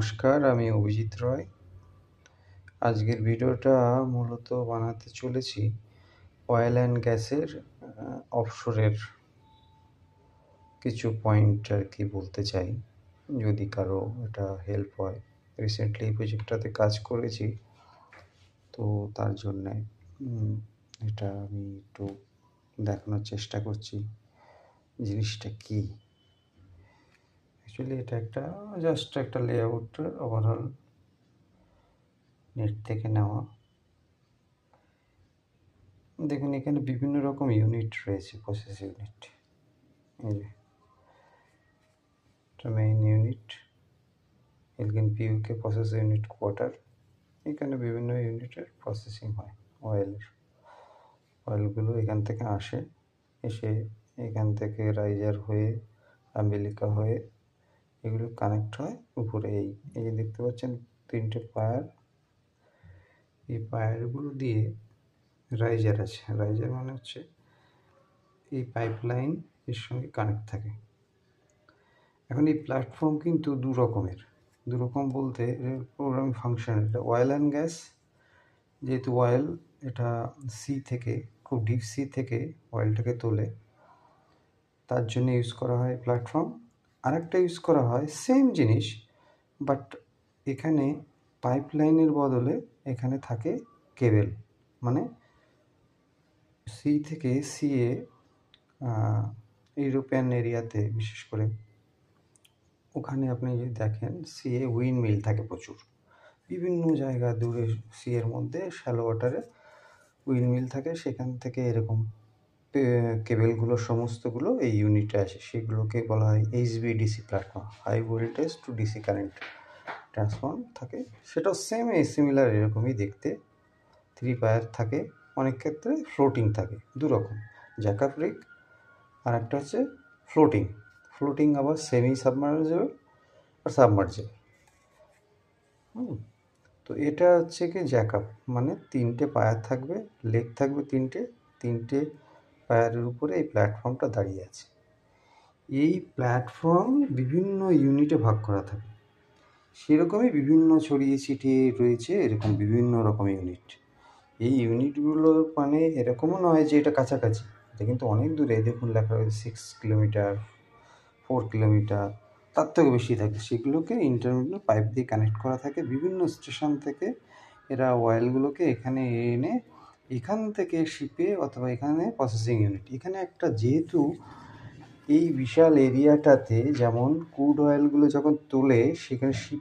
নমস্কার, আমি অভিজিৎ রয়। আজকের ভিডিওটা মূলত বানাতে চলেছি অয়েল অ্যান্ড গ্যাসের অফশোরের কিছু পয়েন্ট আর কি বলতে চাই, যদি কারো এটা হেল্প হয়। রিসেন্টলি এই প্রজেক্টটাতে কাজ করেছি, তো তার জন্যে এটা আমি একটু দেখানোর চেষ্টা করছি জিনিসটা কী। অ্যাকচুয়ালি এটা জাস্ট একটা লেআউট ওভারঅল নেট থেকে নেওয়া। দেখুন, এখানে বিভিন্ন রকম ইউনিট রয়েছে, প্রসেস ইউনিট। এই যে এটা মেইন ইউনিট, এলগিন পিইউকে প্রসেস ইউনিট কোয়ার্টার। এখানে বিভিন্ন ইউনিটের প্রসেসিং হয় অয়েলগুলো এখান থেকে এসে এখান থেকে রাইজার হয়ে আম্বিলিকা হয়ে এগুলো কানেক্ট হয় উপরে। এই যে দেখতে পাচ্ছেন 3টে পায়ার, এই পায়ারগুলো দিয়ে রাইজার আছে। রাইজার মানে হচ্ছে এই পাইপলাইন এর সঙ্গে কানেক্ট থাকে। এখন এই প্ল্যাটফর্ম কিন্তু দু রকম বলতে প্রোগ্রামিং ফাংশন। এটা অয়েল অ্যান্ড গ্যাস, যেহেতু অয়েল এটা সি থেকে, খুব ডিপ সি থেকে অয়েলটাকে তোলে, তার জন্য ইউজ করা হয় প্ল্যাটফর্ম। আরেকটা ইউজ করা হয় সেম জিনিস, বাট এখানে পাইপলাইনের বদলে এখানে থাকে কেবেল। মানে সি থেকে সিএ, ইউরোপিয়ান এরিয়াতে বিশেষ করে, ওখানে আপনি যদি দেখেন সিএ উইন্ড মিল থাকে প্রচুর। বিভিন্ন জায়গা দূরে সিএর মধ্যে শ্যালো ওয়াটারে উইন্ড মিল থাকে, সেখান থেকে এরকম কেবেলগুলো সমস্তগুলো এই ইউনিটে আসে। সেগুলোকে বলা হয় HVDC platform, high voltage to DC current transform থাকে। সেটাও সিমিলার এরকমই দেখতে। 3 পায়ার থাকে, অনেক ক্ষেত্রে ফ্লোটিং থাকে। দু রকম, জ্যাকআপ রিগ আর একটা হচ্ছে ফ্লোটিং আবার সেমি সাবমার্জেবল আর সাবমার্জেবল। তো এটা হচ্ছে কি জ্যাকআপ, মানে 3টে পায়ার থাকবে, লেগ থাকবে 3টে পায়ারের উপরে এই প্ল্যাটফর্মটা দাঁড়িয়ে আছে। এই প্ল্যাটফর্ম বিভিন্ন ইউনিটে ভাগ করা থাকে, সেরকমই বিভিন্ন ছড়িয়ে ছিটিয়ে রয়েছে এরকম বিভিন্ন রকম ইউনিট। এই ইউনিটগুলো মানে এরকমও নয় যে এটা কাছাকাছি, এটা কিন্তু অনেক দূরে। দেখুন লেখা রয়েছে 6 কিলোমিটার, 4 কিলোমিটার, তার থেকে বেশি থাকে। সেগুলোকে ইন্টারমিডিয়েট পাইপ দিয়ে কানেক্ট করা থাকে। বিভিন্ন স্টেশন থেকে এরা অয়েলগুলোকে এখানে এনে এখান থেকে শিপে অথবা এখানে প্রসেসিং ইউনিট, এখানে একটা, যেহেতু এই বিশাল এরিয়াটাতে যেমন ক্রুড অয়েলগুলো যখন তোলে সেখানে শিপে